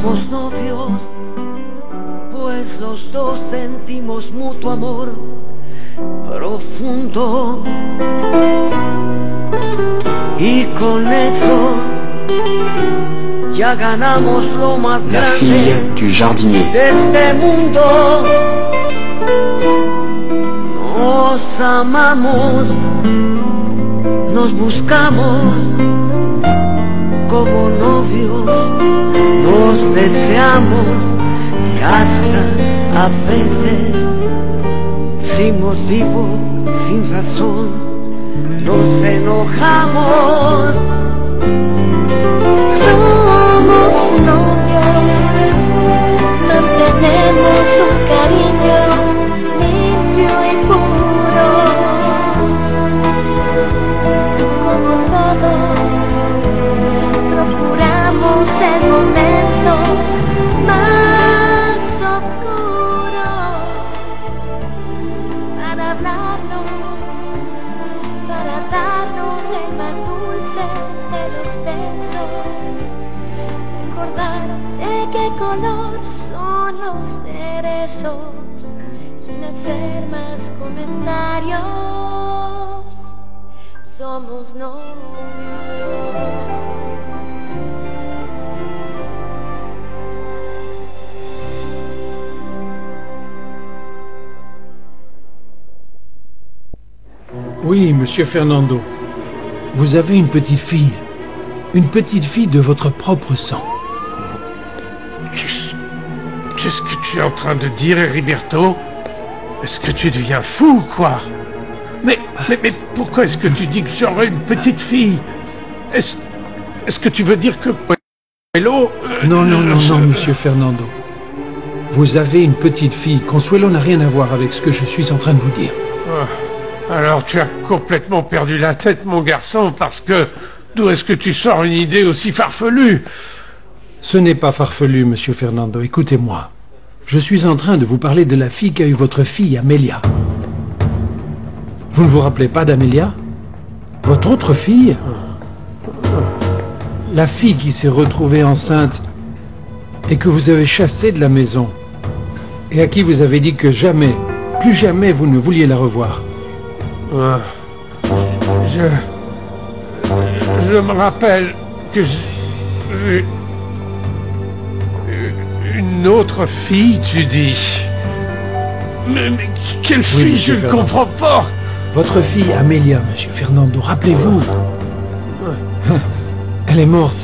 Somos novios, pues los dos sentimos mutuo amor profundo. Y con eso ya ganamos lo más La fille grande du jardinier. de este mundo. Nos amamos, nos buscamos como novios, nos deseamos y hasta a veces, sin motivo, sin razón, nos enojamos. Somos novios, mantenemos un cariño limpio y puro, como todos, procuramos el momento más oscuro para hablarnos, para darnos el más dulce de los besos, recordar de qué color son los cerezos, sin hacer más comentarios. Somos novios. Oui, monsieur Fernando. Vous avez une petite fille de votre propre sang. Qu'est-ce que tu es en train de dire, Heriberto? Est-ce que tu deviens fou ou quoi? Mais pourquoi est-ce que tu dis que j'aurai une petite fille? Est-ce que tu veux dire que... Hello Non, monsieur Fernando. Vous avez une petite fille. Consuelo n'a rien à voir avec ce que je suis en train de vous dire. Alors tu as complètement perdu la tête, mon garçon, parce que... D'où est-ce que tu sors une idée aussi farfelue? Ce n'est pas farfelu, monsieur Fernando. Écoutez-moi. Je suis en train de vous parler de la fille qu'a eu votre fille, Amelia. Vous ne vous rappelez pas d'Amelia? Votre autre fille? La fille qui s'est retrouvée enceinte et que vous avez chassée de la maison et à qui vous avez dit que jamais, plus jamais vous ne vouliez la revoir. Je me rappelle que j'ai une autre fille, tu dis. Mais quelle fille? Oui, je ne comprends pas. Votre fille Amelia, monsieur Fernando, rappelez-vous. Elle est morte.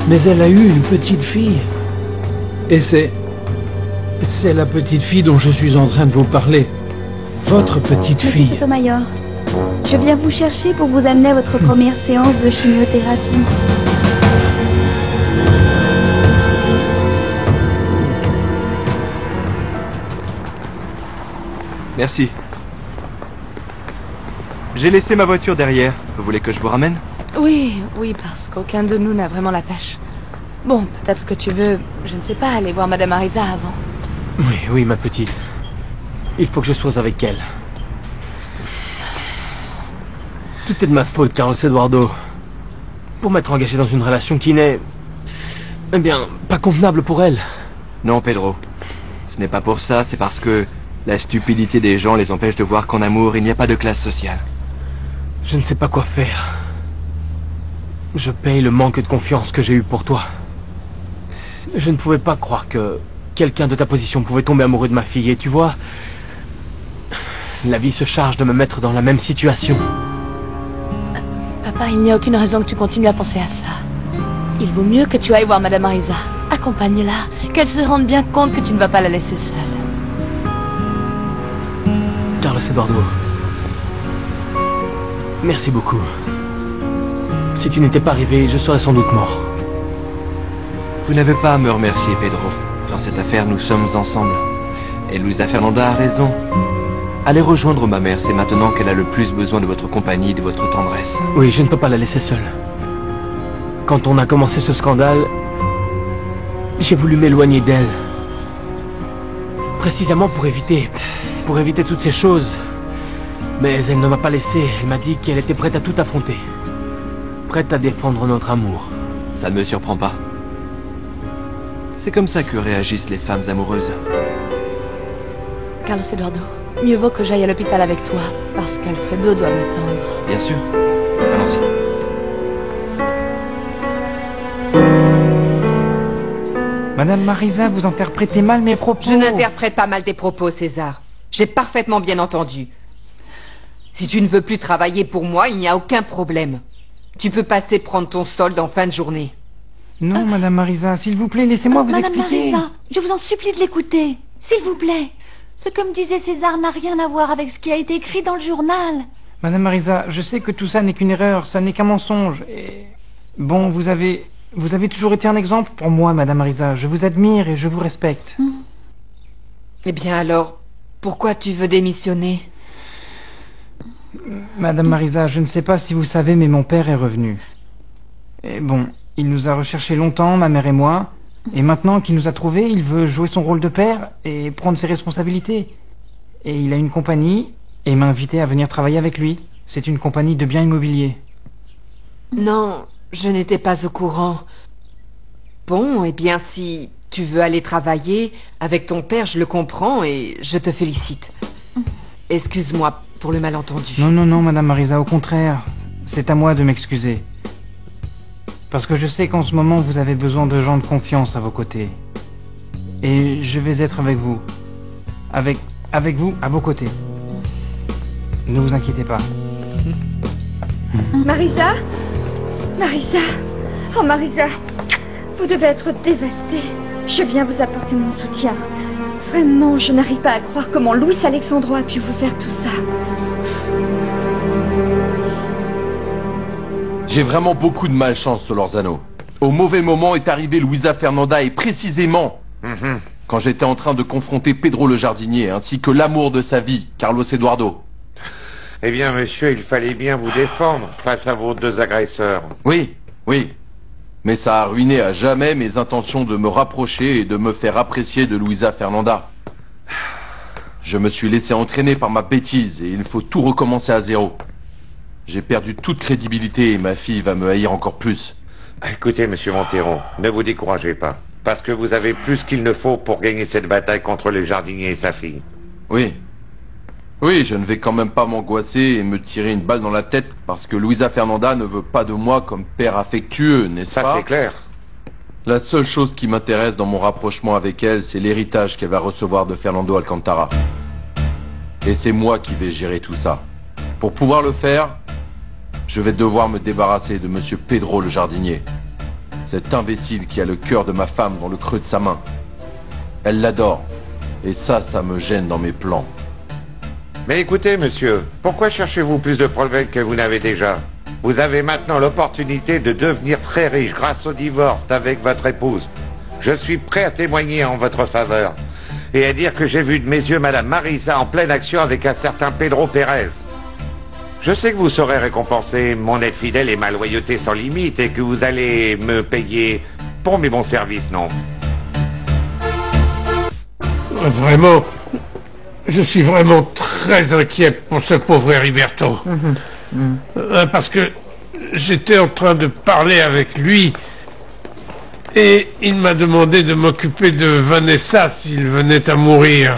Mais elle a eu une petite fille. Et c'est la petite fille dont je suis en train de vous parler. Votre petite fille. Monsieur Sotomayor, je viens vous chercher pour vous amener à votre première séance de chimiothérapie. Merci. J'ai laissé ma voiture derrière. Vous voulez que je vous ramène? Oui, parce qu'aucun de nous n'a vraiment la pêche. Bon, peut-être que tu veux, je ne sais pas, aller voir Madame Arisa avant. Oui, ma petite. Il faut que je sois avec elle. Tout est de ma faute, Carlos Eduardo. Pour m'être engagé dans une relation qui n'est... eh bien, pas convenable pour elle. Non, Pedro. Ce n'est pas pour ça, c'est parce que la stupidité des gens les empêche de voir qu'en amour, il n'y a pas de classe sociale. Je ne sais pas quoi faire. Je paye le manque de confiance que j'ai eu pour toi. Je ne pouvais pas croire que quelqu'un de ta position pouvait tomber amoureux de ma fille. Et tu vois, la vie se charge de me mettre dans la même situation. Papa, il n'y a aucune raison que tu continues à penser à ça. Il vaut mieux que tu ailles voir Madame Arisa. Accompagne-la, qu'elle se rende bien compte que tu ne vas pas la laisser seule. Carlos Eduardo, merci beaucoup. Si tu n'étais pas arrivé, je serais sans doute mort. Vous n'avez pas à me remercier, Pedro. Dans cette affaire, nous sommes ensemble. Et Luisa Fernanda a raison. Allez rejoindre ma mère, c'est maintenant qu'elle a le plus besoin de votre compagnie, de votre tendresse. Oui, je ne peux pas la laisser seule. Quand on a commencé ce scandale, j'ai voulu m'éloigner d'elle. Précisément pour éviter toutes ces choses. Mais elle ne m'a pas laissé. Elle m'a dit qu'elle était prête à tout affronter. Prête à défendre notre amour. Ça ne me surprend pas. C'est comme ça que réagissent les femmes amoureuses. Carlos Eduardo, mieux vaut que j'aille à l'hôpital avec toi, parce qu'Alfredo doit m'attendre. Bien sûr. Allons-y. Madame Marisa, vous interprétez mal mes propos. Je n'interprète pas mal tes propos, César. J'ai parfaitement bien entendu. Si tu ne veux plus travailler pour moi, il n'y a aucun problème. Tu peux passer prendre ton solde en fin de journée. Non, Madame Marisa, s'il vous plaît, laissez-moi vous Madame expliquer. Marisa, je vous en supplie de l'écouter, s'il vous plaît. Ce que me disait César n'a rien à voir avec ce qui a été écrit dans le journal. Madame Marisa, je sais que tout ça n'est qu'une erreur, ça n'est qu'un mensonge. Et... Bon, vous avez toujours été un exemple pour moi, Madame Marisa. Je vous admire et je vous respecte. Eh bien alors, pourquoi tu veux démissionner? Madame Marisa, je ne sais pas si vous savez, mais mon père est revenu. Et bon, il nous a recherchés longtemps, ma mère et moi. Et maintenant qu'il nous a trouvés, il veut jouer son rôle de père et prendre ses responsabilités. Et il a une compagnie et m'a invité à venir travailler avec lui. C'est une compagnie de biens immobiliers. Non, je n'étais pas au courant. Bon, eh bien si tu veux aller travailler avec ton père, je le comprends et je te félicite. Excuse-moi pour le malentendu. Non, non, non, Madame Marisa, au contraire. C'est à moi de m'excuser. Parce que je sais qu'en ce moment, vous avez besoin de gens de confiance à vos côtés. Et je vais être avec vous. Avec vous, à vos côtés. Ne vous inquiétez pas. Marisa? Marisa? Oh, Marisa, vous devez être dévastée. Je viens vous apporter mon soutien. Vraiment, je n'arrive pas à croire comment Luis Alexandro a pu vous faire tout ça. J'ai vraiment beaucoup de malchance, Solorzano. Au mauvais moment est arrivée Luisa Fernanda et précisément quand j'étais en train de confronter Pedro le jardinier ainsi que l'amour de sa vie, Carlos Eduardo. Eh bien, monsieur, il fallait bien vous défendre face à vos deux agresseurs. Oui, oui. Mais ça a ruiné à jamais mes intentions de me rapprocher et de me faire apprécier de Luisa Fernanda. Je me suis laissé entraîner par ma bêtise et il faut tout recommencer à zéro. J'ai perdu toute crédibilité et ma fille va me haïr encore plus. Écoutez, monsieur Montero, ne vous découragez pas. Parce que vous avez plus qu'il ne faut pour gagner cette bataille contre le jardinier et sa fille. Oui. Oui, je ne vais quand même pas m'angoisser et me tirer une balle dans la tête parce que Luisa Fernanda ne veut pas de moi comme père affectueux, n'est-ce pas? Ça, c'est clair. La seule chose qui m'intéresse dans mon rapprochement avec elle, c'est l'héritage qu'elle va recevoir de Fernando Alcantara. Et c'est moi qui vais gérer tout ça. Pour pouvoir le faire, je vais devoir me débarrasser de monsieur Pedro le jardinier. Cet imbécile qui a le cœur de ma femme dans le creux de sa main. Elle l'adore. Et ça me gêne dans mes plans. Mais écoutez, monsieur, pourquoi cherchez-vous plus de problèmes que vous n'avez déjà? Vous avez maintenant l'opportunité de devenir très riche grâce au divorce avec votre épouse. Je suis prêt à témoigner en votre faveur. Et à dire que j'ai vu de mes yeux Madame Marisa en pleine action avec un certain Pedro Pérez. Je sais que vous saurez récompenser mon aide fidèle et ma loyauté sans limite et que vous allez me payer pour mes bons services, non? Vraiment, je suis vraiment très inquiet pour ce pauvre Heriberto. Parce que j'étais en train de parler avec lui et il m'a demandé de m'occuper de Vanessa s'il venait à mourir.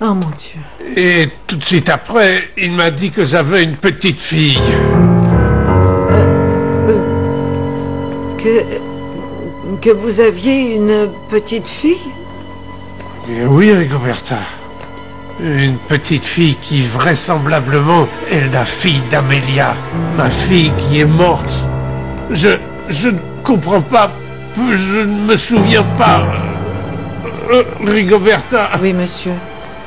Oh mon Dieu. Et tout de suite après, il m'a dit que j'avais une petite fille. Que vous aviez une petite fille? Oui, Rigoberta. Une petite fille qui vraisemblablement est la fille d'Amelia, ma fille qui est morte. Je ne comprends pas, je ne me souviens pas. Rigoberta. Oui, monsieur.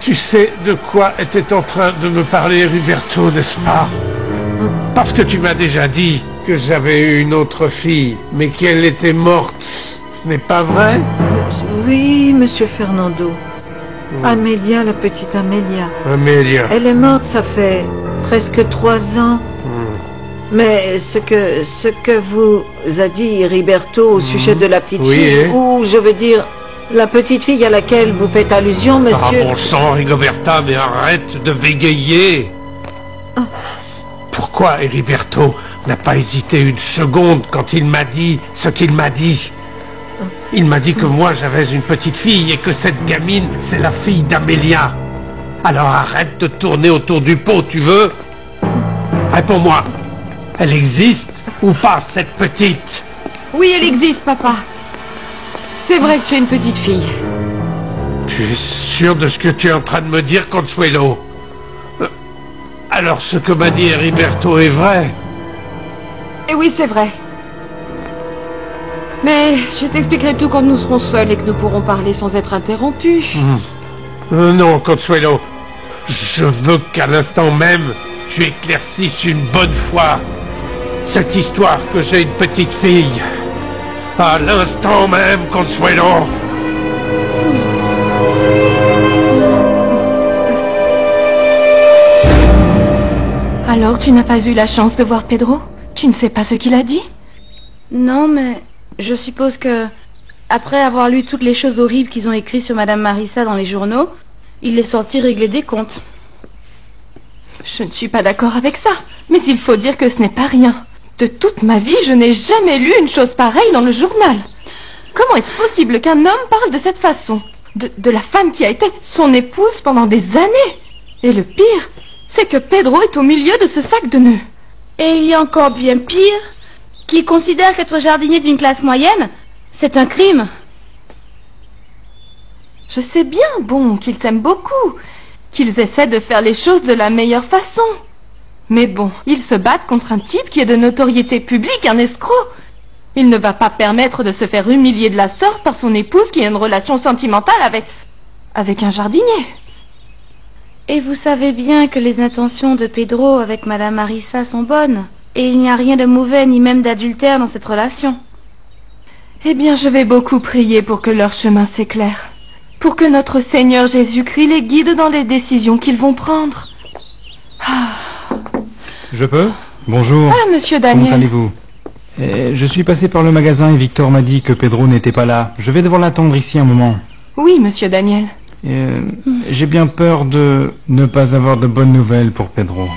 Tu sais de quoi était en train de me parler Heriberto, n'est-ce pas? Parce que tu m'as déjà dit que j'avais eu une autre fille, mais qu'elle était morte. Ce n'est pas vrai? Oui, monsieur Fernando. Amélia, la petite Amélia. Amélia. Elle est morte, ça fait presque 3 ans. Mais ce que vous a dit Heriberto au sujet de la petite fille, ou je veux dire, la petite fille à laquelle vous faites allusion, monsieur... Ah bon sang, Rigoberta, mais arrête de bégayer. Pourquoi Heriberto n'a pas hésité une seconde quand il m'a dit ce qu'il m'a dit? Il m'a dit que moi j'avais une petite fille et que cette gamine, c'est la fille d'Amélia. Alors arrête de tourner autour du pot, tu veux? Réponds-moi. Elle existe ou pas, cette petite? Oui, elle existe, papa. C'est vrai que tu es une petite fille. Tu es sûr de ce que tu es en train de me dire, Consuelo? Alors ce que m'a dit Heriberto est vrai? Et oui, c'est vrai. Mais je t'expliquerai tout quand nous serons seuls et que nous pourrons parler sans être interrompus. Non, Consuelo. Je veux qu'à l'instant même, tu éclaircisses une bonne fois cette histoire que j'ai une petite fille. À l'instant même, Consuelo. Alors, tu n'as pas eu la chance de voir Pedro? Tu ne sais pas ce qu'il a dit? Non, mais je suppose que, après avoir lu toutes les choses horribles qu'ils ont écrites sur Madame Marissa dans les journaux, il est sorti régler des comptes. Je ne suis pas d'accord avec ça, mais il faut dire que ce n'est pas rien. De toute ma vie, je n'ai jamais lu une chose pareille dans le journal. Comment est-ce possible qu'un homme parle de cette façon? De la femme qui a été son épouse pendant des années. Et le pire, c'est que Pedro est au milieu de ce sac de nœuds. Et il y a encore bien pire, qui considère qu'être jardinier d'une classe moyenne, c'est un crime. Je sais bien, bon, qu'ils s'aiment beaucoup, qu'ils essaient de faire les choses de la meilleure façon. Mais bon, ils se battent contre un type qui est de notoriété publique, un escroc. Il ne va pas permettre de se faire humilier de la sorte par son épouse qui a une relation sentimentale avec un jardinier. Et vous savez bien que les intentions de Pedro avec Madame Marissa sont bonnes. Et il n'y a rien de mauvais ni même d'adultère dans cette relation. Eh bien, je vais beaucoup prier pour que leur chemin s'éclaire. Pour que notre Seigneur Jésus-Christ les guide dans les décisions qu'ils vont prendre. Je peux? Bonjour. Ah, monsieur Daniel. Comment allez-vous? Je suis passé par le magasin et Victor m'a dit que Pedro n'était pas là. Je vais devoir l'attendre ici un moment. Oui, monsieur Daniel. J'ai bien peur de ne pas avoir de bonnes nouvelles pour Pedro.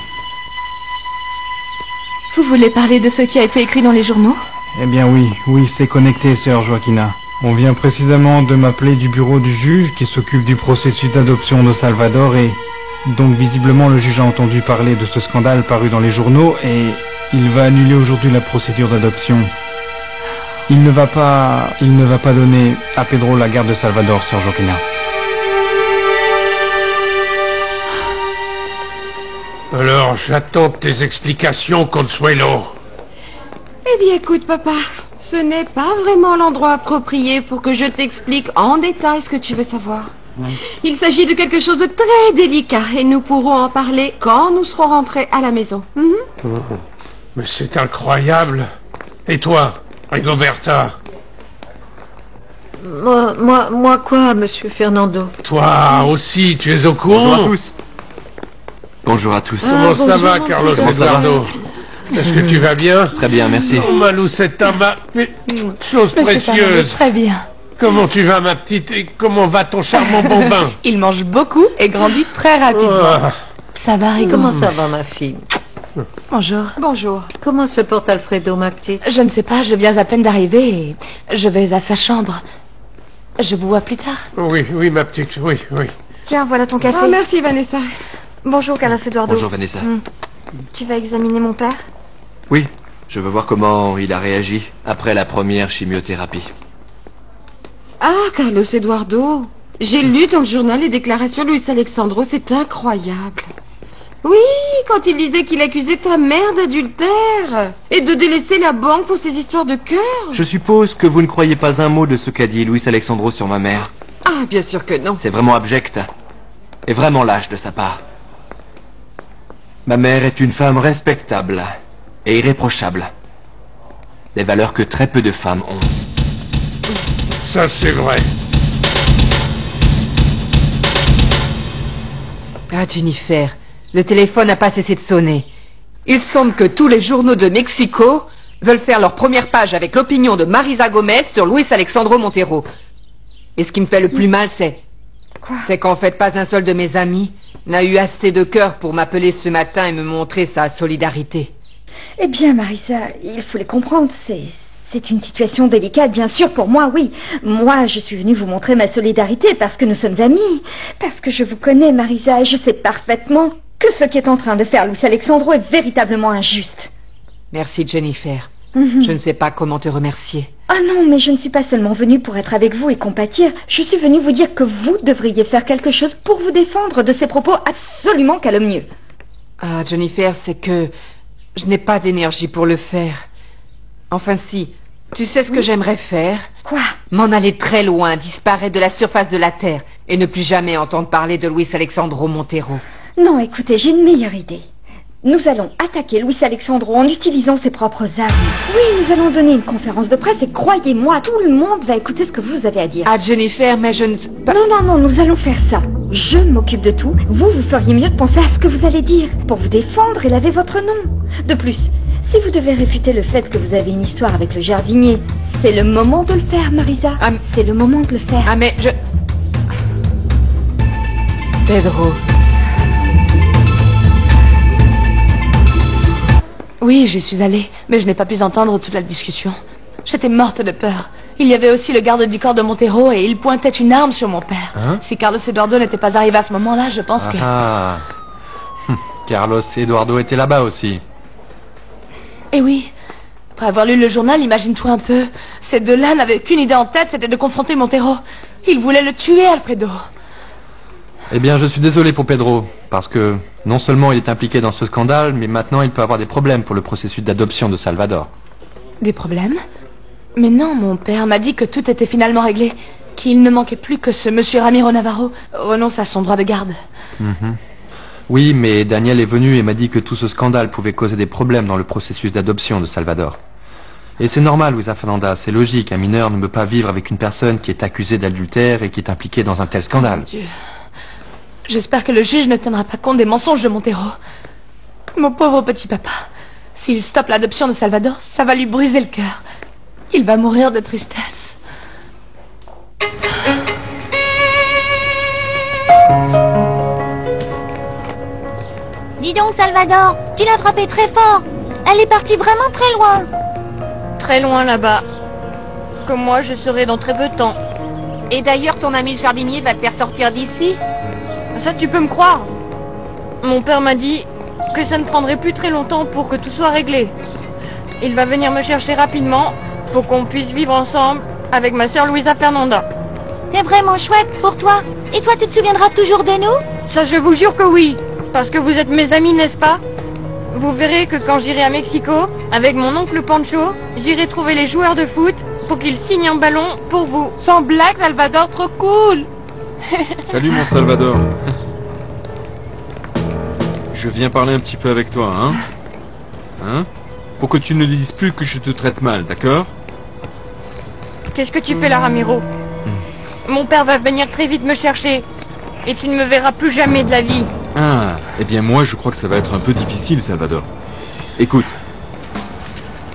Vous voulez parler de ce qui a été écrit dans les journaux? Eh bien oui, c'est connecté, sœur Joaquina. On vient précisément de m'appeler du bureau du juge qui s'occupe du processus d'adoption de Salvador et donc visiblement le juge a entendu parler de ce scandale paru dans les journaux et il va annuler aujourd'hui la procédure d'adoption. Il ne va pas donner à Pedro la garde de Salvador, sœur Joaquina. Alors, j'attends tes explications, Consuelo. Eh bien, écoute, papa, ce n'est pas vraiment l'endroit approprié pour que je t'explique en détail ce que tu veux savoir. Il s'agit de quelque chose de très délicat et nous pourrons en parler quand nous serons rentrés à la maison. Mais c'est incroyable. Et toi, Rigoberta? Moi quoi, monsieur Fernando? Toi aussi, tu es au courant? Bonjour à tous. Comment ça va, Carlos Eduardo? Est-ce que tu vas bien? Très bien, merci. Oh, Malou, c'est ta chose précieuse. Très bien. Comment tu vas, ma petite? Et comment va ton charmant bambin? Il mange beaucoup et grandit très rapidement. Ça va, Rigo? Comment ça va, ma fille? Bonjour. Bonjour. Comment se porte Alfredo, ma petite? Je ne sais pas, je viens à peine d'arriver et je vais à sa chambre. Je vous vois plus tard. Oui, ma petite, oui. Tiens, voilà ton café. Ah, merci, Vanessa. Bonjour, Carlos Eduardo. Bonjour, Vanessa. Tu vas examiner mon père? Oui, je veux voir comment il a réagi après la première chimiothérapie. Ah, Carlos Eduardo. J'ai lu dans le journal les déclarations de Luis Alexandro, c'est incroyable. Oui, quand il disait qu'il accusait ta mère d'adultère et de délaisser la banque pour ses histoires de cœur. Je suppose que vous ne croyez pas un mot de ce qu'a dit Luis Alexandro sur ma mère. Ah, bien sûr que non. C'est vraiment abject et vraiment lâche de sa part. Ma mère est une femme respectable et irréprochable. Des valeurs que très peu de femmes ont. Ça, c'est vrai. Ah, Jennifer, le téléphone n'a pas cessé de sonner. Il semble que tous les journaux de Mexico veulent faire leur première page avec l'opinion de Marisa Gomez sur Luis Alexandro Montero. Et ce qui me fait le plus mal, c'est qu'en fait, pas un seul de mes amis n'a eu assez de cœur pour m'appeler ce matin et me montrer sa solidarité. Eh bien, Marisa, il faut les comprendre. C'est une situation délicate, bien sûr, pour moi, oui. Moi, je suis venue vous montrer ma solidarité parce que nous sommes amis. Parce que je vous connais, Marisa, et je sais parfaitement que ce qu'est en train de faire Luis Alexandro est véritablement injuste. Merci, Jennifer. Je ne sais pas comment te remercier. Ah non, mais je ne suis pas seulement venue pour être avec vous et compatir. Je suis venue vous dire que vous devriez faire quelque chose pour vous défendre de ces propos absolument calomnieux. Ah, Jennifer, c'est que je n'ai pas d'énergie pour le faire. Enfin si, tu sais ce que j'aimerais faire? Quoi? M'en aller très loin, disparaître de la surface de la Terre et ne plus jamais entendre parler de Luis Alexandro Montero. Non, écoutez, j'ai une meilleure idée. Nous allons attaquer Luis Alexandro en utilisant ses propres armes. Oui, nous allons donner une conférence de presse et croyez-moi, tout le monde va écouter ce que vous avez à dire. Ah, Jennifer, mais je ne... Non, nous allons faire ça. Je m'occupe de tout. Vous feriez mieux de penser à ce que vous allez dire pour vous défendre et laver votre nom. De plus, si vous devez réfuter le fait que vous avez une histoire avec le jardinier, c'est le moment de le faire, Marisa. C'est le moment de le faire. Ah, mais je... Pedro... Oui, j'y suis allée, mais je n'ai pas pu entendre toute la discussion. J'étais morte de peur. Il y avait aussi le garde du corps de Montero et il pointait une arme sur mon père. Hein? Si Carlos Eduardo n'était pas arrivé à ce moment-là, je pense que... Ah, Carlos Eduardo était là-bas aussi. Eh oui. Après avoir lu le journal, imagine-toi un peu. Ces deux-là n'avaient qu'une idée en tête, c'était de confronter Montero. Ils voulaient le tuer, Alfredo. Eh bien, je suis désolé pour Pedro, parce que non seulement il est impliqué dans ce scandale, mais maintenant il peut avoir des problèmes pour le processus d'adoption de Salvador. Des problèmes? Mais non, mon père m'a dit que tout était finalement réglé, qu'il ne manquait plus que ce monsieur Ramiro Navarro renonce à son droit de garde. Oui, mais Daniel est venu et m'a dit que tout ce scandale pouvait causer des problèmes dans le processus d'adoption de Salvador. Et c'est normal, Luisa Fernanda, c'est logique, un mineur ne peut pas vivre avec une personne qui est accusée d'adultère et qui est impliquée dans un tel scandale. Mon Dieu. J'espère que le juge ne tiendra pas compte des mensonges de Montero. Mon pauvre petit papa. S'il stoppe l'adoption de Salvador, ça va lui briser le cœur. Il va mourir de tristesse. Dis donc, Salvador, tu l'as frappée très fort. Elle est partie vraiment très loin. Très loin là-bas. Comme moi, je serai dans très peu de temps. Et d'ailleurs, ton ami le jardinier va te faire sortir d'ici? Ça, tu peux me croire. Mon père m'a dit que ça ne prendrait plus très longtemps pour que tout soit réglé. Il va venir me chercher rapidement pour qu'on puisse vivre ensemble avec ma sœur Luisa Fernanda. C'est vraiment chouette pour toi. Et toi, tu te souviendras toujours de nous? Ça, je vous jure que oui. Parce que vous êtes mes amis, n'est-ce pas? Vous verrez que quand j'irai à Mexico, avec mon oncle Pancho, j'irai trouver les joueurs de foot pour qu'ils signent un ballon pour vous. Sans blague, Salvador, trop cool. Salut mon Salvador. Je viens parler un petit peu avec toi, hein? Pour que tu ne dises plus que je te traite mal, d'accord? Qu'est-ce que tu fais là, Ramiro? Mon père va venir très vite me chercher. Et tu ne me verras plus jamais de la vie. Ah, eh bien moi je crois que ça va être un peu difficile, Salvador. Écoute,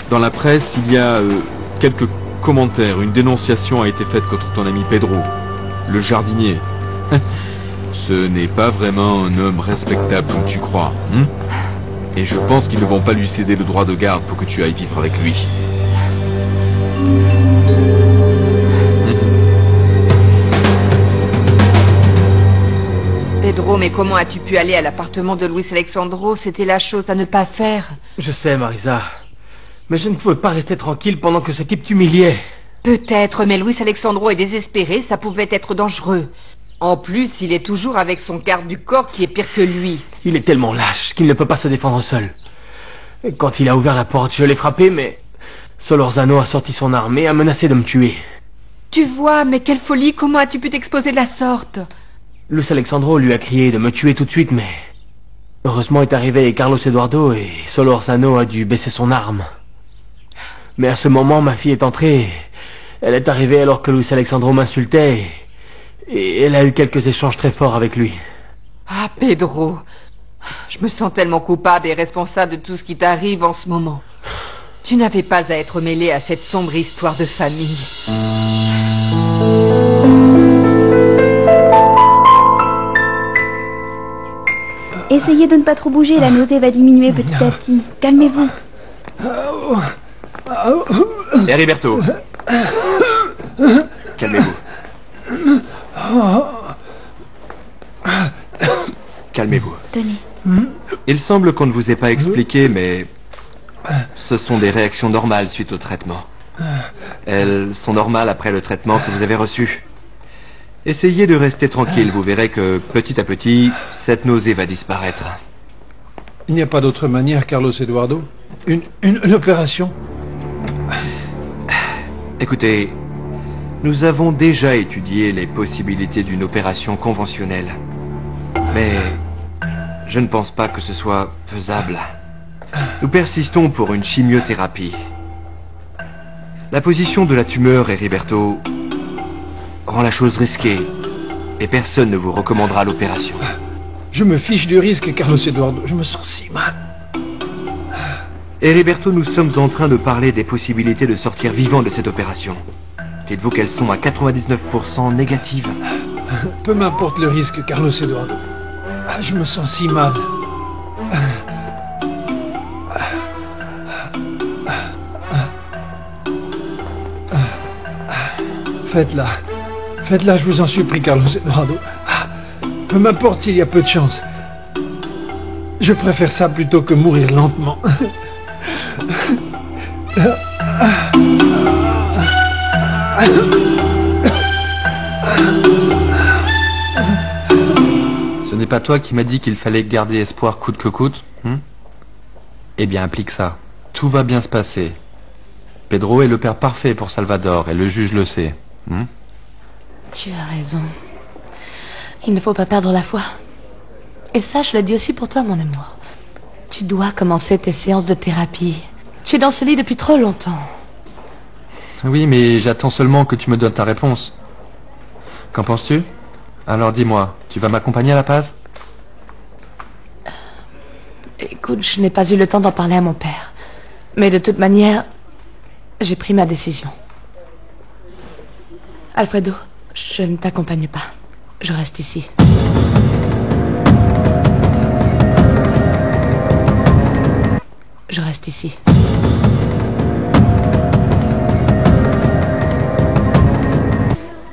dans la presse il y a quelques commentaires, une dénonciation a été faite contre ton ami Pedro, le jardinier. Ce n'est pas vraiment un homme respectable comme tu crois, Et je pense qu'ils ne vont pas lui céder le droit de garde pour que tu ailles vivre avec lui. Pedro, mais comment as-tu pu aller à l'appartement de Luis Alexandro? C'était la chose à ne pas faire. Je sais, Marisa. Mais je ne pouvais pas rester tranquille pendant que ce type t'humiliait. Peut-être, mais Luis Alexandro est désespéré, ça pouvait être dangereux. En plus, il est toujours avec son garde du corps qui est pire que lui. Il est tellement lâche qu'il ne peut pas se défendre seul. Et quand il a ouvert la porte, je l'ai frappé, mais Solorzano a sorti son arme et a menacé de me tuer. Tu vois, mais quelle folie, comment as-tu pu t'exposer de la sorte? Luis Alexandro lui a crié de me tuer tout de suite, mais... Heureusement est arrivé Carlos Eduardo et Solorzano a dû baisser son arme. Mais à ce moment, ma fille est entrée. Elle est arrivée alors que Luis Alexandro m'insultait et elle a eu quelques échanges très forts avec lui. Ah, Pedro, je me sens tellement coupable et responsable de tout ce qui t'arrive en ce moment. Tu n'avais pas à être mêlé à cette sombre histoire de famille. Essayez de ne pas trop bouger, la nausée va diminuer petit à petit. Calmez-vous. Heriberto. Calmez-vous. Calmez-vous. Denis. Il semble qu'on ne vous ait pas expliqué, mais ce sont des réactions normales suite au traitement. Elles sont normales après le traitement que vous avez reçu. Essayez de rester tranquille, vous verrez que petit à petit, cette nausée va disparaître. Il n'y a pas d'autre manière, Carlos Eduardo? Une opération? Écoutez, nous avons déjà étudié les possibilités d'une opération conventionnelle. Mais je ne pense pas que ce soit faisable. Nous persistons pour une chimiothérapie. La position de la tumeur, Heriberto, rend la chose risquée. Et personne ne vous recommandera l'opération. Je me fiche du risque, Carlos Eduardo. Je me sens si mal. Heriberto, nous sommes en train de parler des possibilités de sortir vivant de cette opération. Dites-vous qu'elles sont à 99% négatives. Peu m'importe le risque, Carlos Eduardo. Je me sens si mal. Faites-la. Faites-la, je vous en supplie, Carlos Eduardo. Peu m'importe s'il y a peu de chance. Je préfère ça plutôt que mourir lentement. Ce n'est pas toi qui m'as dit qu'il fallait garder espoir coûte que coûte, Eh bien, applique ça. Tout va bien se passer. Pedro est le père parfait pour Salvador, et le juge le sait. Tu as raison. Il ne faut pas perdre la foi. Et ça, je le dis aussi pour toi, mon amour. Tu dois commencer tes séances de thérapie. Tu es dans ce lit depuis trop longtemps. Oui, mais j'attends seulement que tu me donnes ta réponse. Qu'en penses-tu? Alors dis-moi, tu vas m'accompagner à la passe? Écoute, je n'ai pas eu le temps d'en parler à mon père. Mais de toute manière, j'ai pris ma décision. Alfredo, je ne t'accompagne pas. Je reste ici. Je reste ici.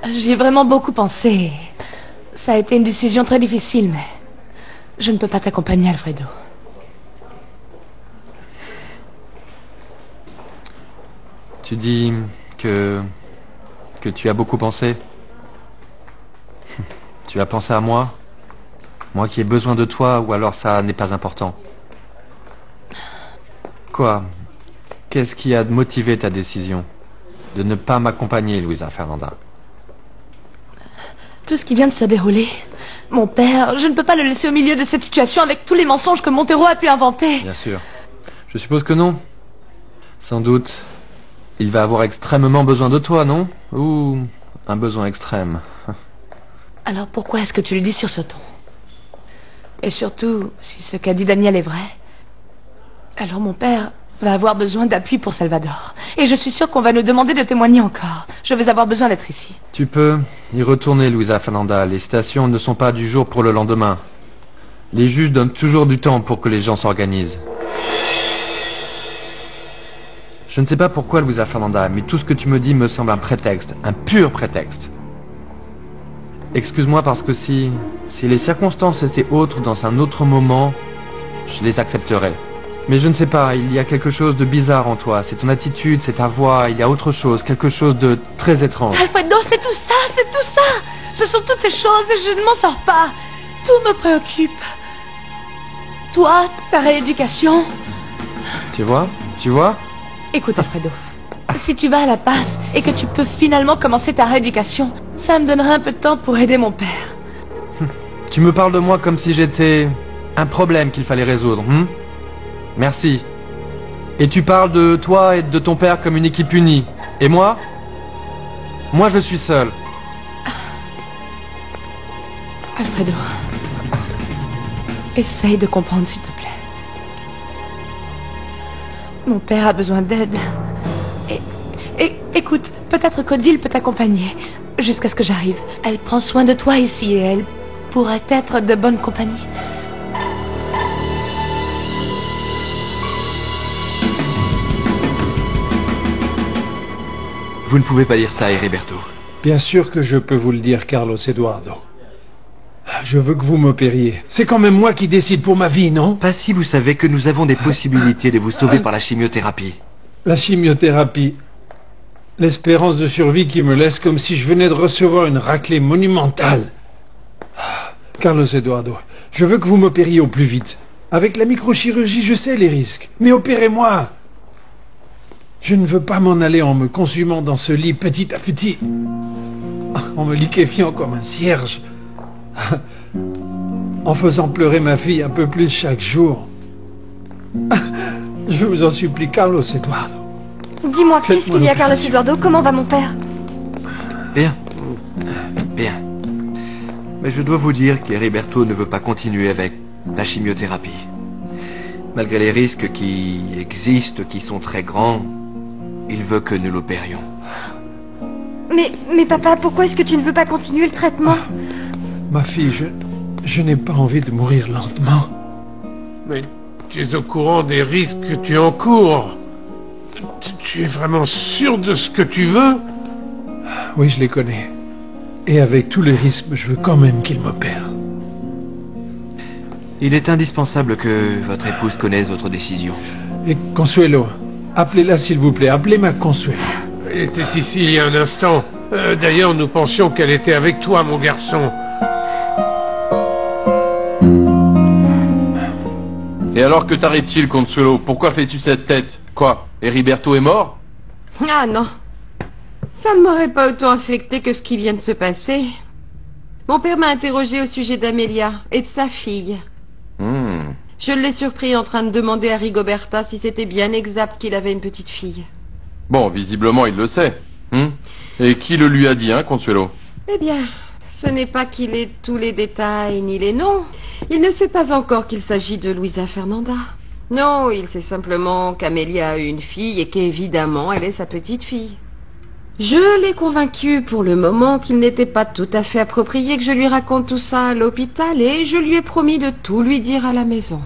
J'y ai vraiment beaucoup pensé. Ça a été une décision très difficile, mais je ne peux pas t'accompagner, Alfredo. Tu dis que tu as beaucoup pensé. Tu as pensé à moi? Moi qui ai besoin de toi, ou alors ça n'est pas important? Quoi? Qu'est-ce qui a motivé ta décision de ne pas m'accompagner, Luisa Fernanda? Tout ce qui vient de se dérouler. Mon père, je ne peux pas le laisser au milieu de cette situation avec tous les mensonges que Montero a pu inventer. Bien sûr. Je suppose que non. Sans doute. Il va avoir extrêmement besoin de toi, non? Ou un besoin extrême. Alors pourquoi est-ce que tu le dis sur ce ton? Et surtout, si ce qu'a dit Daniel est vrai, alors mon père va avoir besoin d'appui pour Salvador. Et je suis sûre qu'on va nous demander de témoigner encore. Je vais avoir besoin d'être ici. Tu peux y retourner, Luisa Fernanda. Les citations ne sont pas du jour pour le lendemain. Les juges donnent toujours du temps pour que les gens s'organisent. Je ne sais pas pourquoi, Luisa Fernanda, mais tout ce que tu me dis me semble un prétexte, un pur prétexte. Excuse-moi parce que si les circonstances étaient autres dans un autre moment, je les accepterais. Mais je ne sais pas, il y a quelque chose de bizarre en toi. C'est ton attitude, c'est ta voix, il y a autre chose, quelque chose de très étrange. Alfredo, c'est tout ça, c'est tout ça. Ce sont toutes ces choses et je ne m'en sors pas. Tout me préoccupe. Toi, ta rééducation. Tu vois? Écoute, Alfredo, si tu vas à la passe et que tu peux finalement commencer ta rééducation, ça me donnera un peu de temps pour aider mon père. Tu me parles de moi comme si j'étais un problème qu'il fallait résoudre, Merci. Et tu parles de toi et de ton père comme une équipe unie. Et moi? Moi, je suis seul. Alfredo, essaye de comprendre, s'il te plaît. Mon père a besoin d'aide. Et écoute, peut-être qu'Odile peut t'accompagner jusqu'à ce que j'arrive. Elle prend soin de toi ici et elle pourrait être de bonne compagnie. Vous ne pouvez pas dire ça, Heriberto. Bien sûr que je peux vous le dire, Carlos Eduardo. Je veux que vous m'opériez. C'est quand même moi qui décide pour ma vie, non? Pas si vous savez que nous avons des possibilités de vous sauver par la chimiothérapie. La chimiothérapie. L'espérance de survie qui me laisse comme si je venais de recevoir une raclée monumentale. Carlos Eduardo, je veux que vous m'opériez au plus vite. Avec la microchirurgie, je sais les risques. Mais opérez-moi. Je ne veux pas m'en aller en me consumant dans ce lit petit à petit. En me liquéfiant comme un cierge. En faisant pleurer ma fille un peu plus chaque jour. Je vous en supplie, Carlos Eduardo. Dis-moi, qu'est-ce qu'il y a, Carlos Eduardo? Comment va mon père? Bien. Bien. Mais je dois vous dire qu'Heriberto ne veut pas continuer avec la chimiothérapie. Malgré les risques qui existent, qui sont très grands, il veut que nous l'opérions. Mais papa, pourquoi est-ce que tu ne veux pas continuer le traitement? Ma fille, je n'ai pas envie de mourir lentement. Mais tu es au courant des risques que tu encours. Tu es vraiment sûr de ce que tu veux? Oui, je les connais. Et avec tous les risques, je veux quand même qu'il m'opère. Il est indispensable que votre épouse connaisse votre décision. Et Consuelo, appelez-la s'il vous plaît, appelez-ma Consuelo. Elle était ici il y a un instant. D'ailleurs, nous pensions qu'elle était avec toi, mon garçon. Et alors, que t'arrive-t-il, Consuelo? Pourquoi fais-tu cette tête? Quoi? Heriberto est mort? Ah non. Ça ne m'aurait pas autant affecté que ce qui vient de se passer. Mon père m'a interrogé au sujet d'Amelia et de sa fille. Je l'ai surpris en train de demander à Rigoberta si c'était bien exact qu'il avait une petite fille. Bon, visiblement, il le sait. Et qui le lui a dit, hein, Consuelo? Eh bien, ce n'est pas qu'il ait tous les détails ni les noms. Il ne sait pas encore qu'il s'agit de Luisa Fernanda. Non, il sait simplement qu'Amelia a une fille et qu'évidemment, elle est sa petite fille. Je l'ai convaincu pour le moment qu'il n'était pas tout à fait approprié que je lui raconte tout ça à l'hôpital et je lui ai promis de tout lui dire à la maison.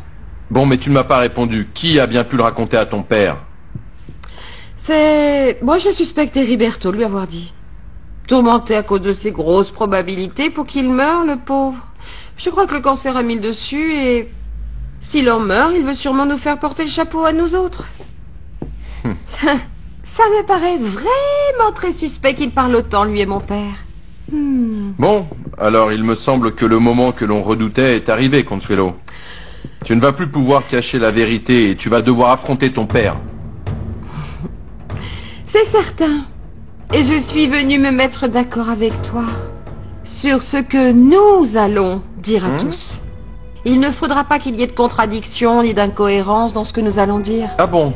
Bon, mais tu ne m'as pas répondu. Qui a bien pu le raconter à ton père? Moi, je suspecte Heriberto lui avoir dit. Tourmenté à cause de ses grosses probabilités pour qu'il meure, le pauvre. Je crois que le cancer a mis le dessus et... s'il en meurt, il veut sûrement nous faire porter le chapeau à nous autres. Ça me paraît vraiment très suspect qu'il parle autant, lui et mon père. Bon, alors il me semble que le moment que l'on redoutait est arrivé, Consuelo. Tu ne vas plus pouvoir cacher la vérité et tu vas devoir affronter ton père. C'est certain. Et je suis venue me mettre d'accord avec toi sur ce que nous allons dire à tous. Il ne faudra pas qu'il y ait de contradiction ni d'incohérence dans ce que nous allons dire. Ah bon?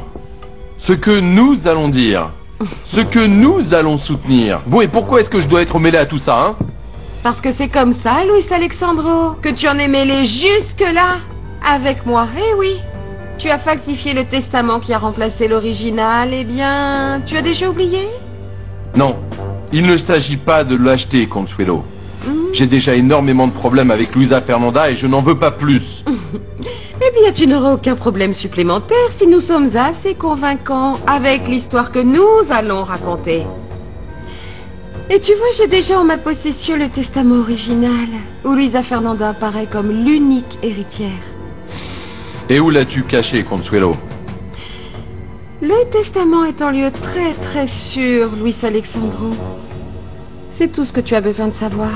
Ce que nous allons dire. Ce que nous allons soutenir. Bon, et pourquoi est-ce que je dois être mêlé à tout ça, hein? Parce que c'est comme ça, Luis Alexandro, que tu en es mêlé jusque-là avec moi. Eh oui, tu as falsifié le testament qui a remplacé l'original. Eh bien, tu as déjà oublié? Non, il ne s'agit pas de l'acheter, Consuelo. J'ai déjà énormément de problèmes avec Luisa Fernanda et je n'en veux pas plus. Eh bien, tu n'auras aucun problème supplémentaire si nous sommes assez convaincants avec l'histoire que nous allons raconter. Et tu vois, j'ai déjà en ma possession le testament original, où Luisa Fernanda apparaît comme l'unique héritière. Et où l'as-tu caché, Consuelo? Le testament est en lieu très très sûr, Luis Alexandro. C'est tout ce que tu as besoin de savoir.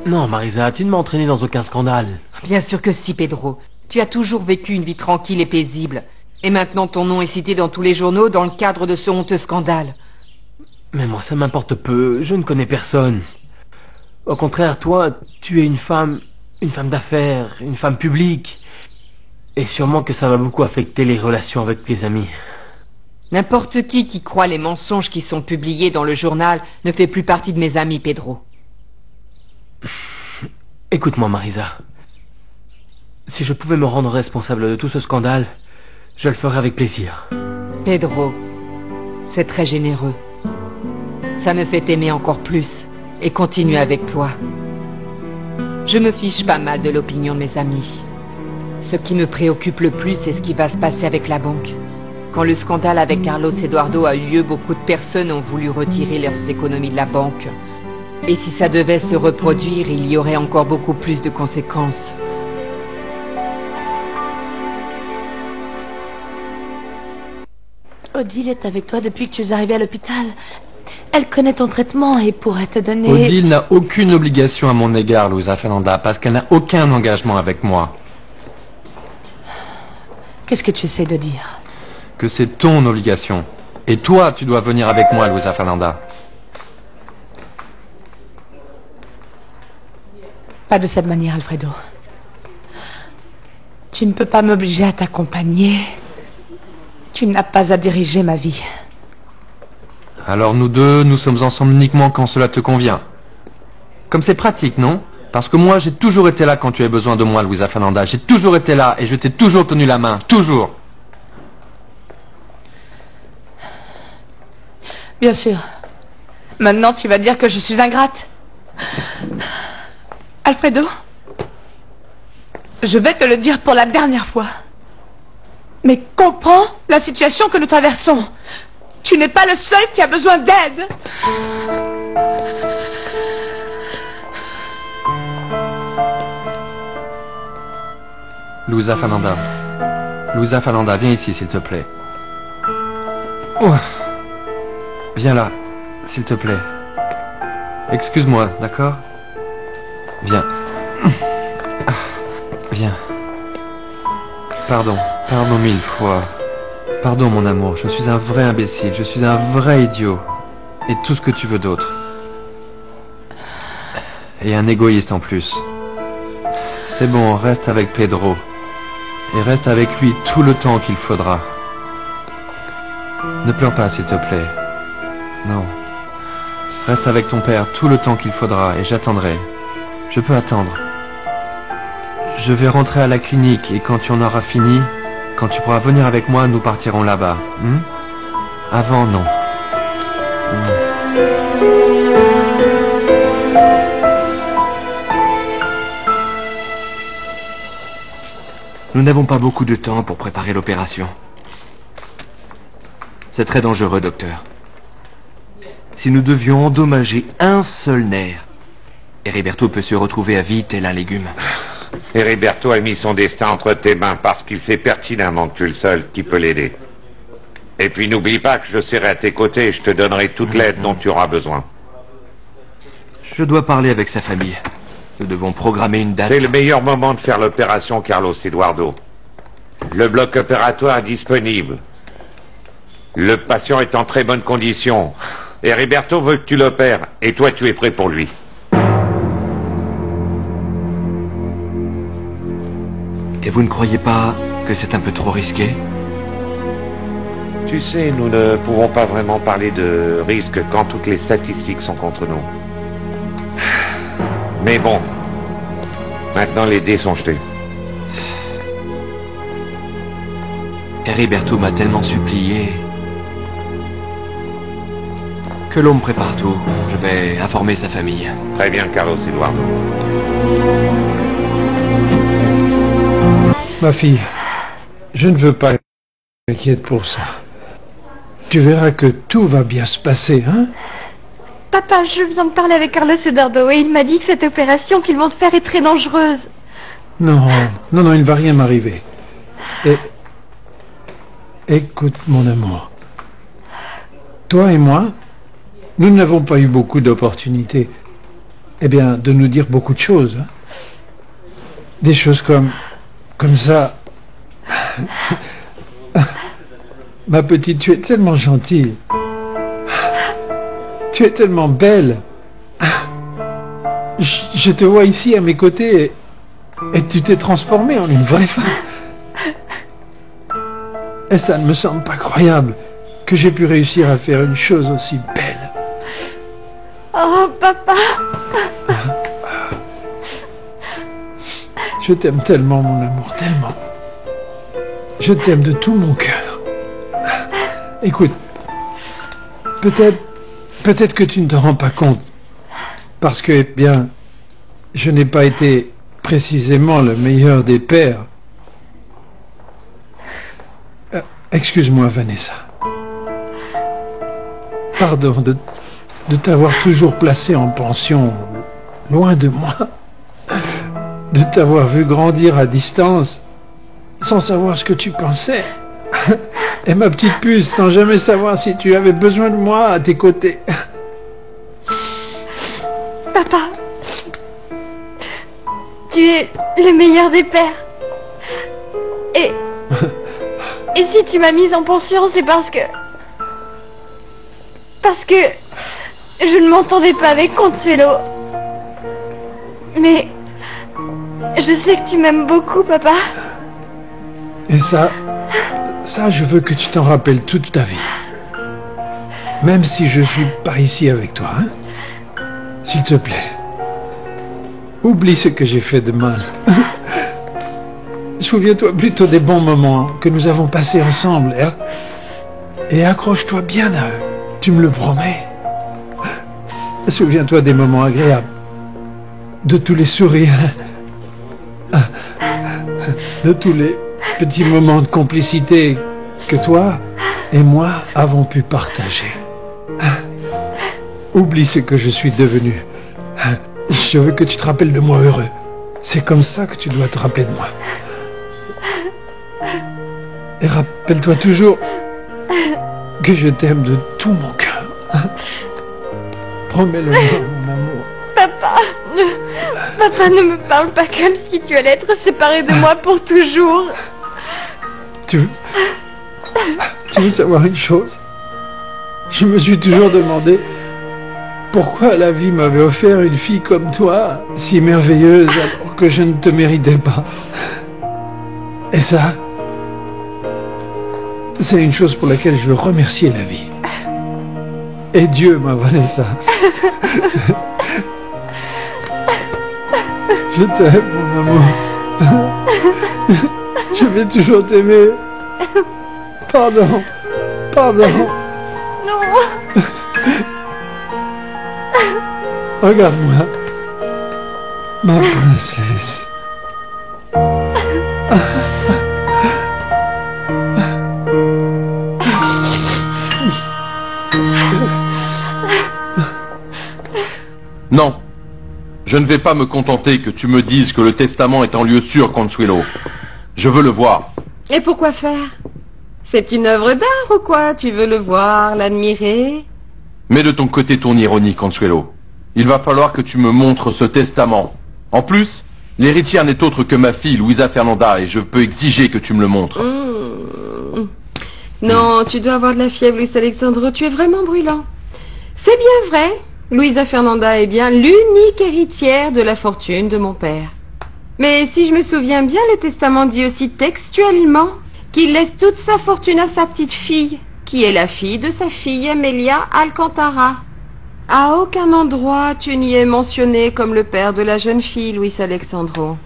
Non, Marisa, tu ne m'as entraîné dans aucun scandale. Bien sûr que si, Pedro. Tu as toujours vécu une vie tranquille et paisible. Et maintenant, ton nom est cité dans tous les journaux dans le cadre de ce honteux scandale. Mais moi, ça m'importe peu. Je ne connais personne. Au contraire, toi, tu es une femme d'affaires, une femme publique. Et sûrement que ça va beaucoup affecter les relations avec tes amis. N'importe qui croit les mensonges qui sont publiés dans le journal ne fait plus partie de mes amis, Pedro. Écoute-moi, Marisa. Si je pouvais me rendre responsable de tout ce scandale, je le ferais avec plaisir. Pedro, c'est très généreux. Ça me fait t'aimer encore plus et continuer avec toi. Je me fiche pas mal de l'opinion de mes amis. Ce qui me préoccupe le plus, c'est ce qui va se passer avec la banque. Quand le scandale avec Carlos Eduardo a eu lieu, beaucoup de personnes ont voulu retirer leurs économies de la banque. Et si ça devait se reproduire, il y aurait encore beaucoup plus de conséquences. Odile est avec toi depuis que tu es arrivé à l'hôpital. Elle connaît ton traitement et pourrait te donner... Odile n'a aucune obligation à mon égard, Luisa Fernanda, parce qu'elle n'a aucun engagement avec moi. Qu'est-ce que tu essaies de dire? Que c'est ton obligation. Et toi, tu dois venir avec moi, Luisa Fernanda. Pas de cette manière, Alfredo. Tu ne peux pas m'obliger à t'accompagner. Tu n'as pas à diriger ma vie. Alors nous deux, nous sommes ensemble uniquement quand cela te convient. Comme c'est pratique, non? Parce que moi, j'ai toujours été là quand tu as besoin de moi, Luisa Fernanda. J'ai toujours été là et je t'ai toujours tenu la main. Toujours. Bien sûr. Maintenant, tu vas dire que je suis ingrate. Alfredo, je vais te le dire pour la dernière fois. Mais comprends la situation que nous traversons. Tu n'es pas le seul qui a besoin d'aide. Luisa Fernanda. Luisa Fernanda, viens ici, s'il te plaît. Oh. Viens là, s'il te plaît. Excuse-moi, d'accord? Viens. Viens. Pardon mille fois. Pardon, mon amour, je suis un vrai imbécile, je suis un vrai idiot. Et tout ce que tu veux d'autre. Et un égoïste en plus. C'est bon, reste avec Pedro. Et reste avec lui tout le temps qu'il faudra. Ne pleure pas, s'il te plaît. Non. Reste avec ton père tout le temps qu'il faudra et j'attendrai. Je peux attendre. Je vais rentrer à la clinique et quand tu en auras fini, quand tu pourras venir avec moi, nous partirons là-bas. Avant, non. Nous n'avons pas beaucoup de temps pour préparer l'opération. C'est très dangereux, docteur. Si nous devions endommager un seul nerf, Heriberto peut se retrouver à vie tel un légume. Heriberto a mis son destin entre tes mains parce qu'il sait pertinemment que tu es le seul qui peut l'aider. Et puis n'oublie pas que je serai à tes côtés et je te donnerai toute l'aide dont tu auras besoin. Je dois parler avec sa famille. Nous devons programmer une date. C'est le meilleur moment de faire l'opération, Carlos Eduardo. Le bloc opératoire est disponible. Le patient est en très bonne condition. Heriberto veut que tu l'opères et toi tu es prêt pour lui. Et vous ne croyez pas que c'est un peu trop risqué? Tu sais, nous ne pouvons pas vraiment parler de risque quand toutes les statistiques sont contre nous. Mais bon, maintenant les dés sont jetés. Heriberto m'a tellement supplié que l'homme prépare tout. Je vais informer sa famille. Très bien, Carlos Eduardo. Ma fille, je ne veux pas t'inquiéter pour ça. Tu verras que tout va bien se passer, hein? Papa, je viens de parler avec Carlos Eduardo et il m'a dit que cette opération qu'ils vont te faire est très dangereuse. Non, il ne va rien m'arriver. Écoute, mon amour. Toi et moi, nous n'avons pas eu beaucoup d'opportunités, de nous dire beaucoup de choses. Hein? Des choses comme ça. Ma petite, tu es tellement gentille. Tu es tellement belle. Je te vois ici à mes côtés et tu t'es transformée en une vraie femme. Et ça ne me semble pas croyable que j'ai pu réussir à faire une chose aussi belle. Oh, papa! Je t'aime tellement, mon amour, tellement. Je t'aime de tout mon cœur. Écoute, peut-être que tu ne te rends pas compte, parce que, je n'ai pas été précisément le meilleur des pères, Excuse-moi, Vanessa. Pardon de t'avoir toujours placé en pension, loin de moi. De t'avoir vu grandir à distance, sans savoir ce que tu pensais. Et ma petite puce, sans jamais savoir si tu avais besoin de moi à tes côtés. Papa, tu es le meilleur des pères. Et si tu m'as mise en pension, c'est parce que je ne m'entendais pas avec Consuelo. Mais je sais que tu m'aimes beaucoup, papa. Et ça, je veux que tu t'en rappelles toute ta vie. Même si je suis pas ici avec toi, hein? S'il te plaît. Oublie ce que j'ai fait de mal. Souviens-toi plutôt des bons moments que nous avons passés ensemble, hein? Et accroche-toi bien à eux. Tu me le promets. Souviens-toi des moments agréables. De tous les sourires. De tous les petits moments de complicité que toi et moi avons pu partager. Oublie ce que je suis devenu. Je veux que tu te rappelles de moi heureux. C'est comme ça que tu dois te rappeler de moi. Et rappelle-toi toujours que je t'aime de tout mon cœur. Promets-le-moi, mon amour. Papa, ne me parle pas comme si tu allais être séparé de moi pour toujours. Tu veux savoir une chose? Je me suis toujours demandé pourquoi la vie m'avait offert une fille comme toi, si merveilleuse, alors que je ne te méritais pas. Et ça, c'est une chose pour laquelle je veux remercier la vie. Et Dieu, ma Vanessa. Je t'aime, mon amour. Je vais toujours t'aimer. Pardon. Non. Regarde-moi. Ma princesse. Non, je ne vais pas me contenter que tu me dises que le testament est en lieu sûr, Consuelo. Je veux le voir. Et pourquoi faire? C'est une œuvre d'art ou quoi? Tu veux le voir, l'admirer? Mets de ton côté ton ironie, Consuelo. Il va falloir que tu me montres ce testament. En plus, l'héritière n'est autre que ma fille, Luisa Fernanda, et je peux exiger que tu me le montres. Non, tu dois avoir de la fièvre, Luis Alexandro. Tu es vraiment brûlant. C'est bien vrai. Luisa Fernanda est bien l'unique héritière de la fortune de mon père. Mais si je me souviens bien, le testament dit aussi textuellement qu'il laisse toute sa fortune à sa petite fille, qui est la fille de sa fille Amelia Alcantara. À aucun endroit tu n'y es mentionné comme le père de la jeune fille, Luis Alexandro.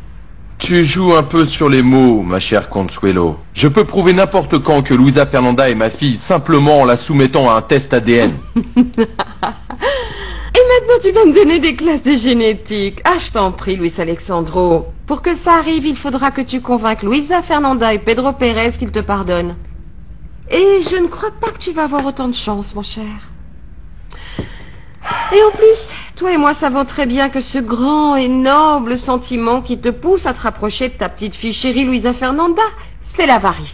Tu joues un peu sur les mots, ma chère Consuelo. Je peux prouver n'importe quand que Luisa Fernanda est ma fille, simplement en la soumettant à un test ADN. Et maintenant tu vas me donner des classes de génétique. Ah, je t'en prie, Luis Alexandro. Pour que ça arrive, il faudra que tu convainques Luisa Fernanda et Pedro Pérez qu'ils te pardonnent. Et je ne crois pas que tu vas avoir autant de chance, mon cher. Et en plus, toi et moi savons très bien que ce grand et noble sentiment qui te pousse à te rapprocher de ta petite fille chérie Luisa Fernanda, c'est l'avarice.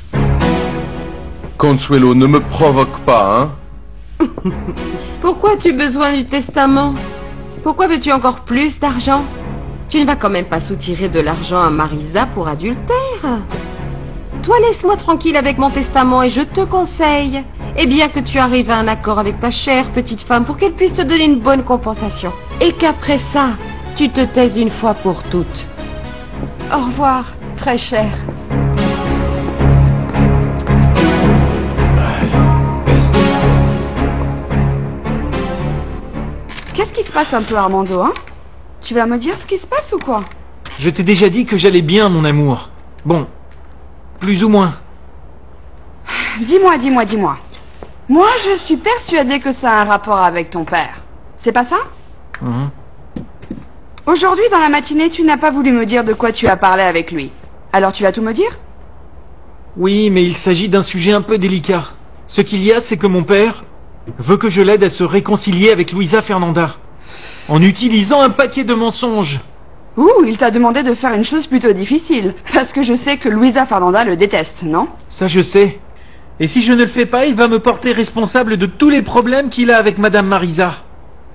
Consuelo, ne me provoque pas, hein? Pourquoi as-tu besoin du testament? Pourquoi veux-tu encore plus d'argent? Tu ne vas quand même pas soutirer de l'argent à Marisa pour adultère. Toi, laisse-moi tranquille avec mon testament et je te conseille, eh bien, que tu arrives à un accord avec ta chère petite femme pour qu'elle puisse te donner une bonne compensation. Et qu'après ça, tu te taises une fois pour toutes. Au revoir, très cher. Qu'est-ce qui se passe un peu, Armando, hein? Tu vas me dire ce qui se passe ou quoi? Je t'ai déjà dit que j'allais bien, mon amour. Bon, plus ou moins. Dis-moi. Moi, je suis persuadée que ça a un rapport avec ton père. C'est pas ça? Aujourd'hui, dans la matinée, tu n'as pas voulu me dire de quoi tu as parlé avec lui. Alors tu vas tout me dire? Oui, mais il s'agit d'un sujet un peu délicat. Ce qu'il y a, c'est que mon père veut que je l'aide à se réconcilier avec Luisa Fernanda, en utilisant un paquet de mensonges. Ouh, il t'a demandé de faire une chose plutôt difficile, parce que je sais que Luisa Fernanda le déteste, non? Ça je sais. Et si je ne le fais pas, il va me porter responsable de tous les problèmes qu'il a avec Madame Marisa.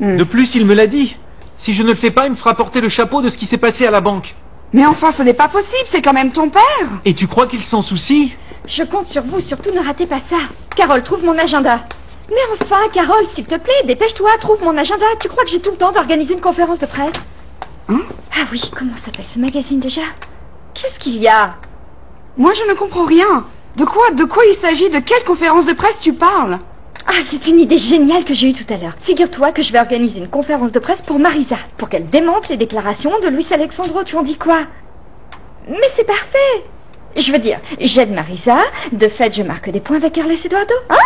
De plus, il me l'a dit. Si je ne le fais pas, il me fera porter le chapeau de ce qui s'est passé à la banque. Mais enfin, ce n'est pas possible, c'est quand même ton père. Et tu crois qu'il s'en soucie? Je compte sur vous, surtout ne ratez pas ça. Carole, trouve mon agenda. Mais enfin, Carole, s'il te plaît, dépêche-toi, trouve mon agenda. Tu crois que j'ai tout le temps d'organiser une conférence de presse? Ah oui, comment s'appelle ce magazine déjà? Qu'est-ce qu'il y a? Moi, je ne comprends rien. De quoi il s'agit? De quelle conférence de presse tu parles? Ah, c'est une idée géniale que j'ai eue tout à l'heure. Figure-toi que je vais organiser une conférence de presse pour Marisa, pour qu'elle démente les déclarations de Luis Alexandro. Tu en dis quoi? Mais c'est parfait. Je veux dire, j'aide Marisa, de fait je marque des points avec Carlos Eduardo, hein?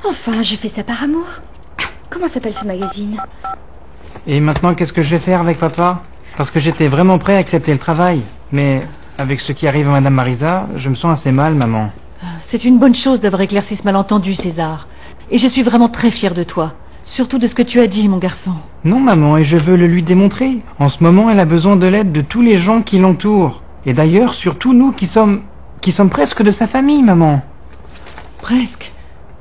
Enfin, je fais ça par amour. Comment s'appelle ce magazine? Et maintenant, qu'est-ce que je vais faire avec papa? Parce que j'étais vraiment prêt à accepter le travail. Mais avec ce qui arrive à Madame Marisa, je me sens assez mal, maman. C'est une bonne chose d'avoir éclairci ce malentendu, César. Et je suis vraiment très fière de toi. Surtout de ce que tu as dit, mon garçon. Non, maman, et je veux le lui démontrer. En ce moment, elle a besoin de l'aide de tous les gens qui l'entourent. Et d'ailleurs, surtout nous qui sommes presque de sa famille, maman. Presque.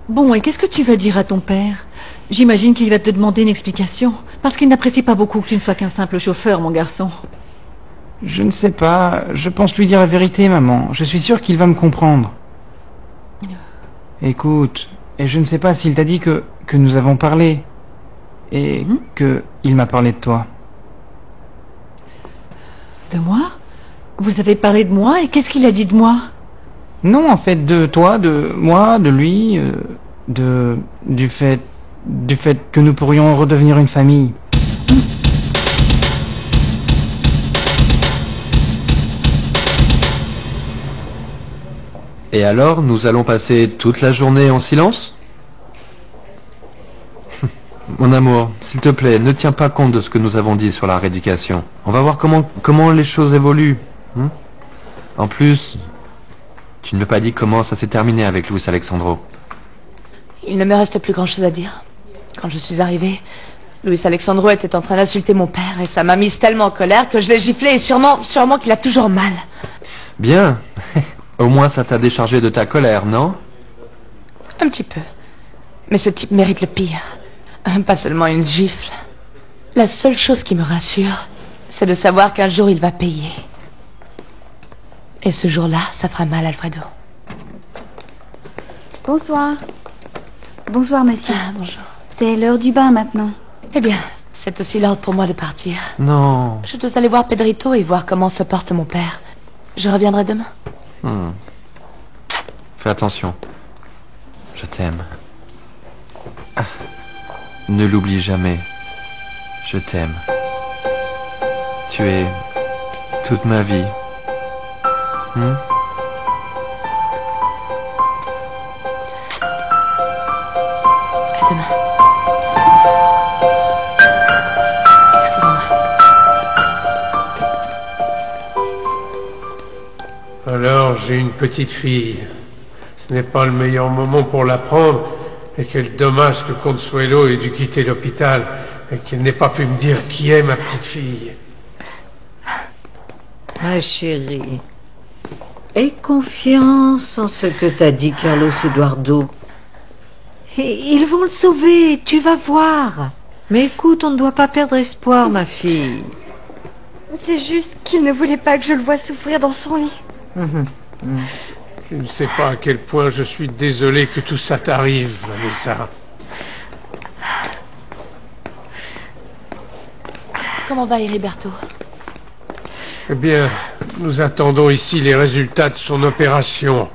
Bon, et qu'est-ce que tu vas dire à ton père? J'imagine qu'il va te demander une explication, parce qu'il n'apprécie pas beaucoup que tu ne sois qu'un simple chauffeur, mon garçon. Je ne sais pas. Je pense lui dire la vérité, maman. Je suis sûr qu'il va me comprendre. Écoute, et je ne sais pas s'il t'a dit que nous avons parlé. Et qu'il m'a parlé de toi. De moi? Vous avez parlé de moi, et qu'est-ce qu'il a dit de moi? Non, en fait, de toi, de moi, de lui, du fait que nous pourrions redevenir une famille. Et alors, nous allons passer toute la journée en silence? Mon amour, s'il te plaît, ne tiens pas compte de ce que nous avons dit sur la rééducation. On va voir comment les choses évoluent. En plus, tu ne m'as pas dit comment ça s'est terminé avec Luis Alexandro. Il ne me reste plus grand-chose à dire. Quand je suis arrivée, Luis Alexandro était en train d'insulter mon père et ça m'a mise tellement en colère que je l'ai giflé et sûrement qu'il a toujours mal. Bien. Au moins ça t'a déchargé de ta colère, non? Un petit peu. Mais ce type mérite le pire. Pas seulement une gifle. La seule chose qui me rassure, c'est de savoir qu'un jour il va payer. Et ce jour-là, ça fera mal, Alfredo. Bonsoir. Bonsoir, monsieur. Ah, bonjour. C'est l'heure du bain maintenant. Eh bien, c'est aussi l'heure pour moi de partir. Non. Je dois aller voir Pedrito et voir comment se porte mon père. Je reviendrai demain. Fais attention. Je t'aime. Ne l'oublie jamais. Je t'aime. Tu es toute ma vie. À demain. Alors, j'ai une petite fille. Ce n'est pas le meilleur moment pour la prendre. Et quel dommage que Consuelo ait dû quitter l'hôpital et qu'elle n'ait pas pu me dire qui est ma petite fille. Ma chérie, aie confiance en ce que t'a dit Carlos Eduardo. Et ils vont le sauver, tu vas voir. Mais écoute, on ne doit pas perdre espoir, ma fille. C'est juste qu'il ne voulait pas que je le voie souffrir dans son lit. Je ne sais pas à quel point je suis désolé que tout ça t'arrive, Vanessa. Comment va Heriberto? Eh bien, nous attendons ici les résultats de son opération.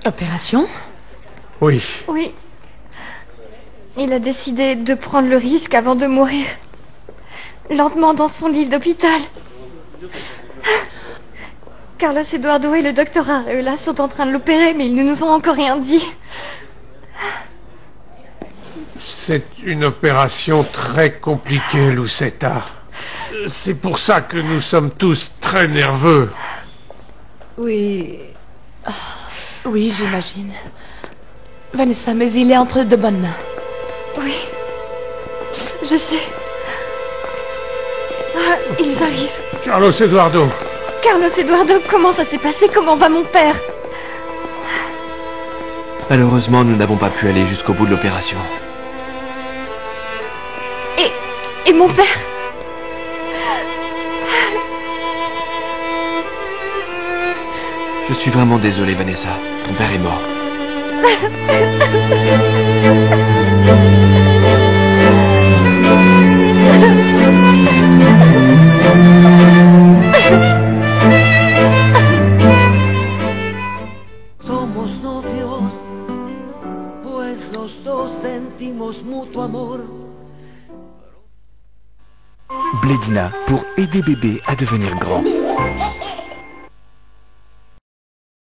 Opération? Oui. Oui. Il a décidé de prendre le risque avant de mourir. Lentement dans son lit d'hôpital. Carlos Eduardo et le docteur Areola sont en train de l'opérer, mais ils ne nous ont encore rien dit. C'est une opération très compliquée, Lucetta. C'est pour ça que nous sommes tous très nerveux. Oui, Oui, j'imagine. Vanessa, mais il est entre de bonnes mains. Oui, je sais. Ah, ils arrivent. Carlos Eduardo. Carlos Eduardo, comment ça s'est passé? Comment va mon père? Malheureusement, nous n'avons pas pu aller jusqu'au bout de l'opération. Et mon père? Je suis vraiment désolé, Vanessa. Ton père est mort. Somos novios, pues los dos sentimos mutuo amor. Blédina pour aider bébé à devenir grand.